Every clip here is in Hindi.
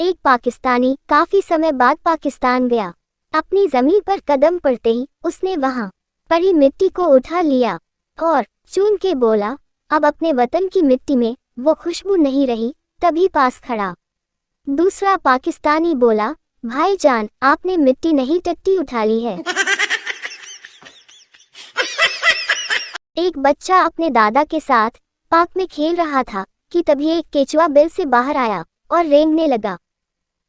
एक पाकिस्तानी काफी समय बाद पाकिस्तान गया। अपनी जमीन पर कदम पड़ते ही उसने वहां पड़ी मिट्टी को उठा लिया और चून के बोला, अब अपने वतन की मिट्टी में वो खुशबू नहीं रही। तभी पास खड़ा दूसरा पाकिस्तानी बोला, भाईजान आपने मिट्टी नहीं टट्टी उठा ली है। एक बच्चा अपने दादा के साथ पार्क में खेल रहा था कि तभी एक केचुआ बिल से बाहर आया और रेंगने लगा।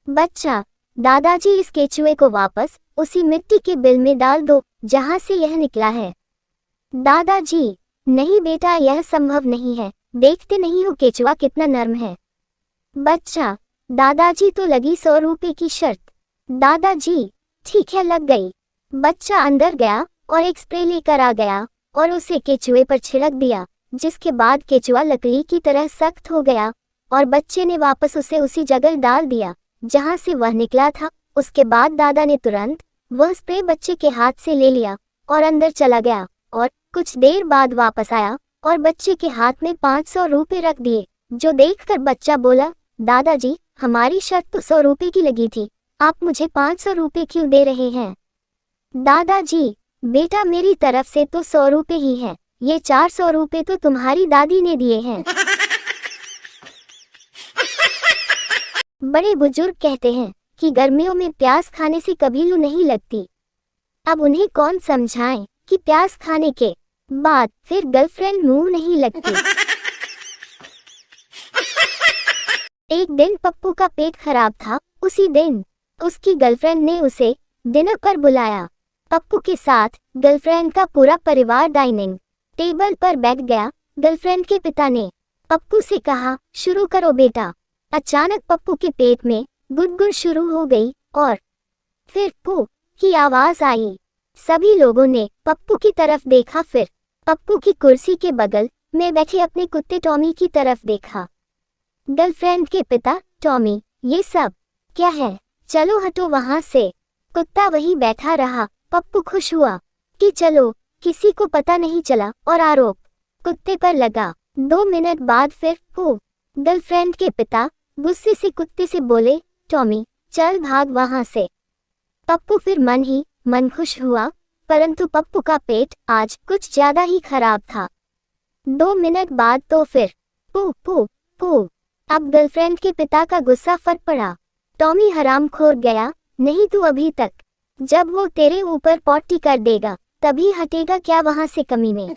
बच्चा, दादाजी इस केचुए को वापस उसी मिट्टी के बिल में डाल दो जहां से यह निकला है। दादाजी, नहीं बेटा, यह संभव नहीं है, देखते नहीं हो केचुआ कितना नर्म है। बच्चा, दादाजी तो लगी 100 रुपए की शर्त। दादाजी, ठीक है लग गई। बच्चा अंदर गया और एक स्प्रे लेकर आ गया और उसे केचुए पर छिड़क दिया, जिसके बाद केचुआ लकड़ी की तरह सख्त हो गया और बच्चे ने वापस उसे उसी जगह डाल दिया जहां से वह निकला था। उसके बाद दादा ने तुरंत वह स्प्रे बच्चे के हाथ से ले लिया और अंदर चला गया और कुछ देर बाद वापस आया और बच्चे के हाथ में 500 रुपए रख दिए, जो देखकर बच्चा बोला, दादाजी हमारी शर्त तो 100 रुपए की लगी थी, आप मुझे 500 रुपए क्यों दे रहे हैं? दादाजी, बेटा मेरी तरफ से तो 100 रुपए ही है, ये 400 रुपए तो तुम्हारी दादी ने दिए हैं। बड़े बुजुर्ग कहते हैं कि गर्मियों में प्याज खाने से कभी लू नहीं लगती। अब उन्हें कौन समझाएं कि प्याज खाने के बाद फिर गर्लफ्रेंड मुंह नहीं लगती। एक दिन पप्पू का पेट खराब था। उसी दिन उसकी गर्लफ्रेंड ने उसे डिनर पर बुलाया। पप्पू के साथ गर्लफ्रेंड का पूरा परिवार डाइनिंग टेबल पर बैठ गया। गर्लफ्रेंड के पिता ने पप्पू से कहा, शुरू करो बेटा। अचानक पप्पू के पेट में गुड़गुड़ शुरू हो गई और फिर पू की आवाज आई। सभी लोगों ने पप्पू की तरफ देखा, फिर पप्पू की कुर्सी के बगल में बैठे अपने कुत्ते टॉमी की तरफ देखा। गर्लफ्रेंड के पिता, टॉमी, ये सब क्या है? चलो हटो वहां से। कुत्ता वहीं बैठा रहा। पप्पू खुश हुआ कि चलो किसी को पता नहीं चला और आरोप कुत्ते पर लगा। 2 मिनट बाद फिर पू। गर्लफ्रेंड के पिता गुस्से से कुत्ते से बोले, टॉमी चल भाग वहां से। पप्पू फिर मन ही मन खुश हुआ, परंतु पप्पू का पेट आज कुछ ज्यादा ही खराब था। 2 मिनट बाद तो फिर पू पू पू। अब गर्लफ्रेंड के पिता का गुस्सा फट पड़ा। टॉमी हरामखोर गया, नहीं तू अभी तक जब वो तेरे ऊपर पॉटी कर देगा तभी हटेगा क्या वहां से कमीने।